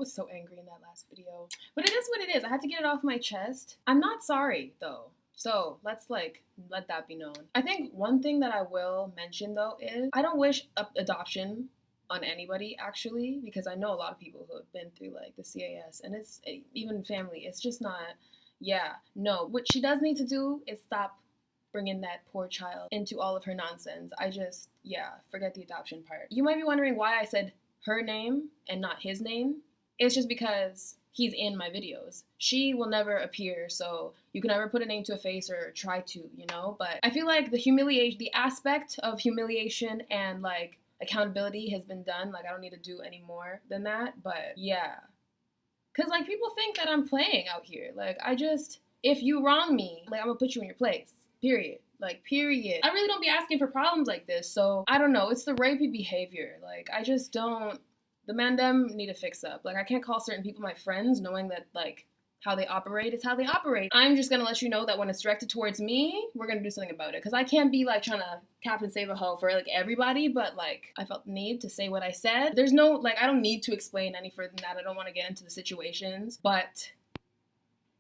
was so angry in that last video. But it is what it is. I had to get it off my chest. I'm not sorry, though. So let's like let that be known. I think one thing that I will mention though is I don't wish adoption on anybody actually, because I know a lot of people who have been through like the CAS and it's even family. It's just not. Yeah, no. What she does need to do is stop bringing that poor child into all of her nonsense. Forget the adoption part. You might be wondering why I said her name and not his name. It's just because he's in my videos. She will never appear, so you can never put a name to a face or try to, you know? But I feel like the aspect of humiliation and like accountability has been done. Like I don't need to do any more than that, but yeah. Cause like people think that I'm playing out here. Like if you wrong me, like I'm gonna put you in your place. Period. Like, period. I really don't be asking for problems like this, so I don't know. It's the rapey behavior. Like, I just don't. The man them need to fix up. Like, I can't call certain people my friends knowing that, like, how they operate is how they operate. I'm just gonna let you know that when it's directed towards me, we're gonna do something about it. Because I can't be, like, trying to Captain Save a Hoe for, like, everybody, but, like, I felt the need to say what I said. There's no, like, I don't need to explain any further than that. I don't want to get into the situations, but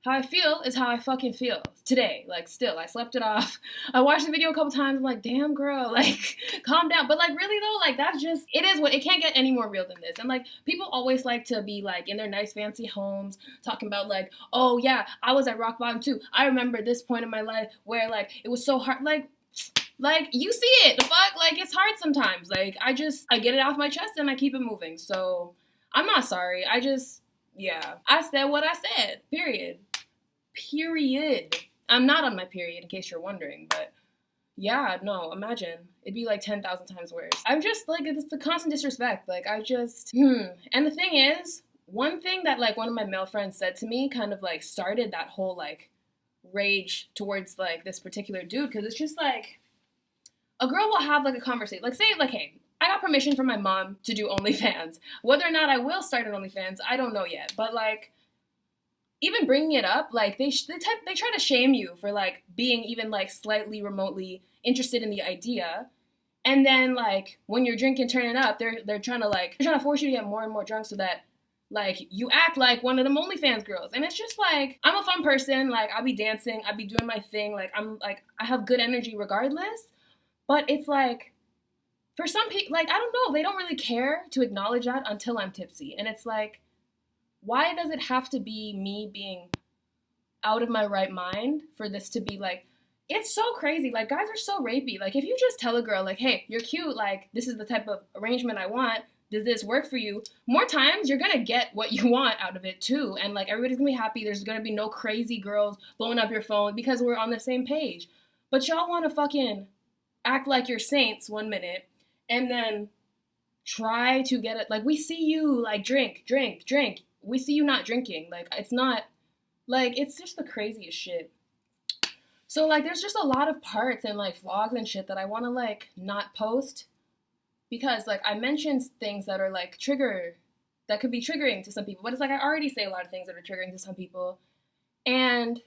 how I feel is how I fucking feel today. Like, still, I slept it off. I watched the video a couple times. I'm like, damn, girl, like, calm down. But, like, really, though, like, that's just, it can't get any more real than this. And, like, people always like to be, like, in their nice, fancy homes, talking about, like, oh, yeah, I was at rock bottom, too. I remember this point in my life where, like, it was so hard. Like, you see it. The fuck? Like, it's hard sometimes. Like, I get it off my chest and I keep it moving. So, I'm not sorry. I said what I said. Period. I'm not on my period, in case you're wondering, but yeah, no, imagine. It'd be like 10,000 times worse. I'm just like, it's the constant disrespect. Like, And the thing is, one thing that like one of my male friends said to me kind of like started that whole like rage towards like this particular dude, because it's just like, a girl will have like a conversation, like say like, hey, I got permission from my mom to do OnlyFans. Whether or not I will start an OnlyFans, I don't know yet, but like, even bringing it up, like, they try to shame you for, like, being even, like, slightly remotely interested in the idea. And then, like, when you're drinking, turning up, they're trying to force you to get more and more drunk so that, like, you act like one of them OnlyFans girls. And it's just, like, I'm a fun person. Like, I'll be dancing. I'll be doing my thing. Like, I have good energy regardless. But it's, like, for some people, like, I don't know. They don't really care to acknowledge that until I'm tipsy. And it's, like, why does it have to be me being out of my right mind for this to be like, it's so crazy. Like, guys are so rapey. Like, if you just tell a girl, like, hey, you're cute, like, this is the type of arrangement I want, does this work for you? More times, you're gonna get what you want out of it, too. And, like, everybody's gonna be happy. There's gonna be no crazy girls blowing up your phone because we're on the same page. But y'all wanna fucking act like you're saints 1 minute and then try to get it. Like, we see you, like, drink. We see you not drinking. Like, it's not, like, it's just the craziest shit. So, like, there's just a lot of parts and, like, vlogs and shit that I want to, like, not post. Because, like, I mentioned things that are, like, that could be triggering to some people. But it's like, I already say a lot of things that are triggering to some people. And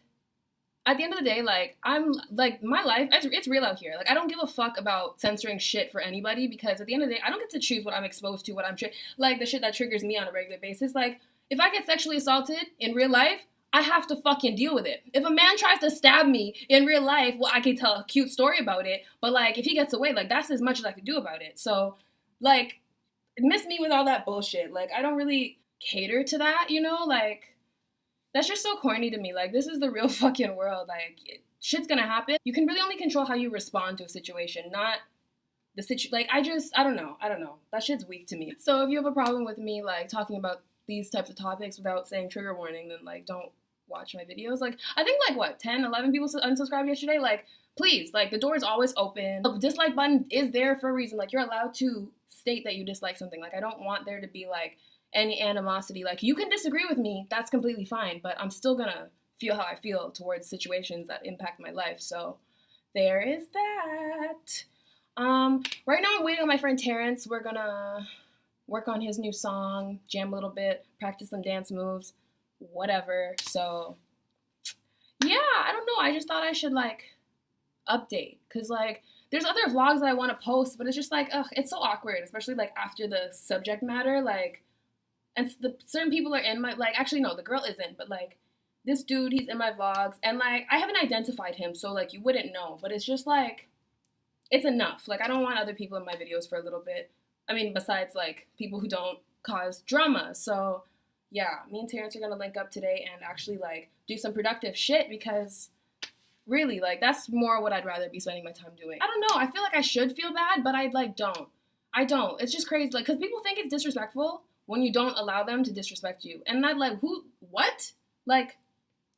at the end of the day, like, I'm, like, my life, it's real out here. Like, I don't give a fuck about censoring shit for anybody. Because at the end of the day, I don't get to choose what I'm exposed to, what I'm, like, the shit that triggers me on a regular basis. Like, if I get sexually assaulted in real life, I have to fucking deal with it. If a man tries to stab me in real life, well, I can tell a cute story about it. But, like, if he gets away, like, that's as much as I can do about it. So, like, miss me with all that bullshit. Like, I don't really cater to that, you know? Like, that's just so corny to me. Like, this is the real fucking world. Like, shit's gonna happen. You can really only control how you respond to a situation, not the situation. Like, I don't know. That shit's weak to me. So if you have a problem with me, like, talking about these types of topics without saying trigger warning, then, like, don't watch my videos. Like, I think, like, what, 10, 11 people unsubscribed yesterday? Like, please, like, the door is always open. The dislike button is there for a reason. Like, you're allowed to state that you dislike something. Like, I don't want there to be, like, any animosity. Like, you can disagree with me, that's completely fine, but I'm still gonna feel how I feel towards situations that impact my life. So there is that. Right now I'm waiting on my friend Terrence. We're gonna work on his new song, jam a little bit, practice some dance moves, whatever. So yeah, I don't know. I just thought I should, like, update, because, like, there's other vlogs that I want to post, but it's just like, ugh, it's so awkward, especially, like, after the subject matter. Like, And the certain people are in my, like, actually no, the girl isn't, but like this dude, he's in my vlogs, and like I haven't identified him, so like you wouldn't know, but it's just like it's enough. Like I don't want other people in my videos for a little bit. I mean, besides like people who don't cause drama. So yeah, me and Terrence are gonna link up today and actually like do some productive shit because really like that's more what I'd rather be spending my time doing. I don't know. I feel like I should feel bad, but I like don't. I don't. It's just crazy, like, because people think it's disrespectful when you don't allow them to disrespect you, and I'm like, who? What? Like,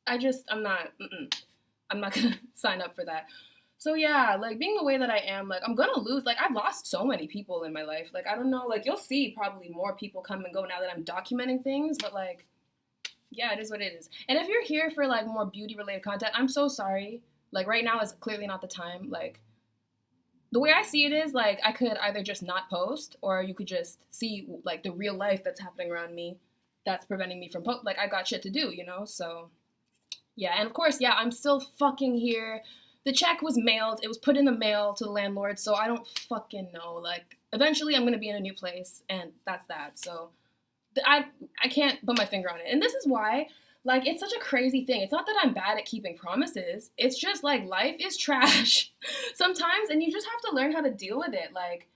I'm not. I'm not gonna sign up for that. So yeah, like being the way that I am, like I'm gonna lose. Like I've lost so many people in my life. Like I don't know. Like you'll see probably more people come and go now that I'm documenting things. But like, yeah, it is what it is. And if you're here for like more beauty related content, I'm so sorry. Like right now is clearly not the time. Like the way I see it is like I could either just not post or you could just see like the real life that's happening around me that's preventing me from like I got shit to do, you know? So yeah, and of course, yeah, I'm still fucking here. The check was mailed. It was put in the mail to the landlord, so I don't fucking know. Like eventually I'm going to be in a new place and that's that. So I can't put my finger on it. And this is why like it's such a crazy thing. It's not that I'm bad at keeping promises. It's just like life is trash sometimes and you just have to learn how to deal with it. Like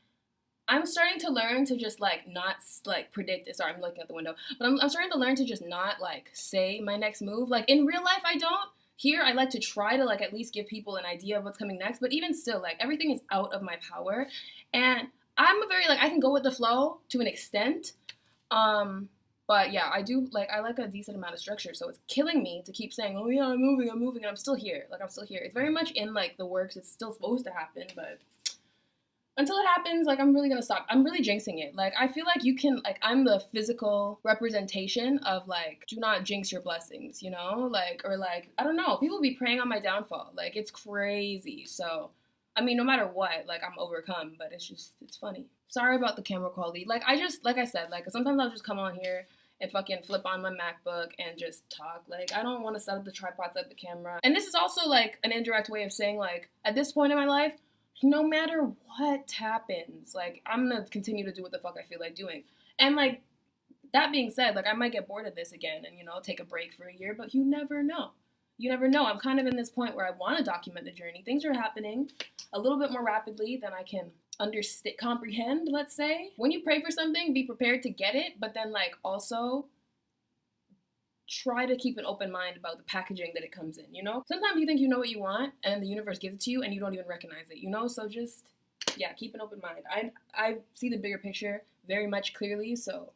I'm starting to learn to just like not like predict it. Sorry, I'm looking at the window. But I'm starting to learn to just not like say my next move. Like in real life I don't. Here I like to try to like at least give people an idea of what's coming next. But even still, like everything is out of my power. And I'm a very like I can go with the flow to an extent. But yeah, I like a decent amount of structure, so it's killing me to keep saying, oh yeah, I'm moving, and I'm still here. Like I'm still here. It's very much in like the works. It's still supposed to happen, but until it happens, like I'm really gonna stop. I'm really jinxing it. Like I feel like you can like I'm the physical representation of like do not jinx your blessings, you know? Like or like I don't know, people be preying on my downfall. Like it's crazy. So I mean no matter what, like I'm overcome, but it's funny. Sorry about the camera quality. Like I said, like sometimes I'll just come on here and fucking flip on my MacBook and just talk. Like I don't want to set up the tripod, set up the camera. And this is also like an indirect way of saying like at this point in my life, no matter what happens, like I'm gonna continue to do what the fuck I feel like doing. And like that being said, like I might get bored of this again and take a break for a year, but you never know. You never know. I'm kind of in this point where I want to document the journey. Things are happening a little bit more rapidly than I can comprehend, let's say. When you pray for something, be prepared to get it, but then like also try to keep an open mind about the packaging that it comes in, Sometimes you think you know what you want and the universe gives it to you and you don't even recognize it, So just, yeah, keep an open mind. I see the bigger picture very much clearly, so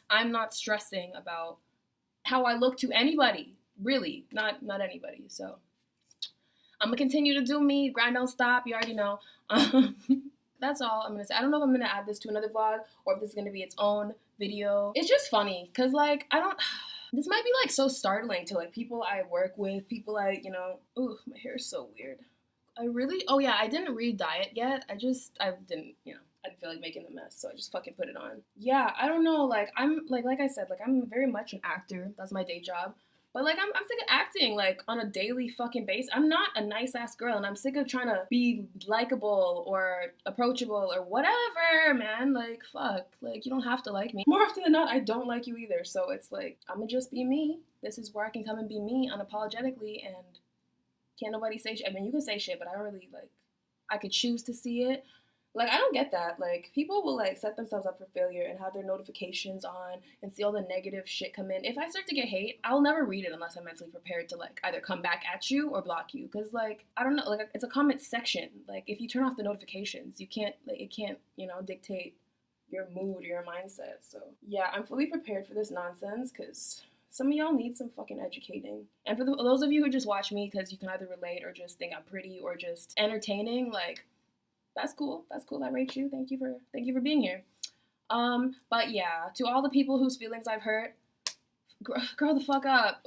I'm not stressing about how I look to anybody, really, not anybody. So I'm gonna continue to do me, grind don't stop, you already know. That's all I'm gonna say. I don't know if I'm gonna add this to another vlog or if this is gonna be its own video. It's just funny, cause like this might be like so startling to like people I work with, people ooh, my hair is so weird. I didn't re-dye it yet. I didn't, I didn't feel like making the mess, so I just fucking put it on. Yeah, I don't know, like I'm like I said, like I'm very much an actor. That's my day job. But like I'm sick of acting like on a daily fucking basis. I'm not a nice ass girl and I'm sick of trying to be likable or approachable or whatever, man. Like fuck. Like you don't have to like me. More often than not, I don't like you either. So it's like I'ma just be me. This is where I can come and be me unapologetically and can't nobody say shit. I mean you can say shit, but I don't really like I could choose to see it. Like, I don't get that. Like, people will, like, set themselves up for failure and have their notifications on and see all the negative shit come in. If I start to get hate, I'll never read it unless I'm mentally prepared to, like, either come back at you or block you. Because, like, I don't know. Like, it's a comment section. Like, if you turn off the notifications, you can't, like, it can't, dictate your mood or your mindset. So, yeah, I'm fully prepared for this nonsense because some of y'all need some fucking educating. And for those of you who just watch me because you can either relate or just think I'm pretty or just entertaining, like, that's cool. That's cool. I rate you. Thank you for being here. But yeah, to all the people whose feelings I've hurt, grow the fuck up.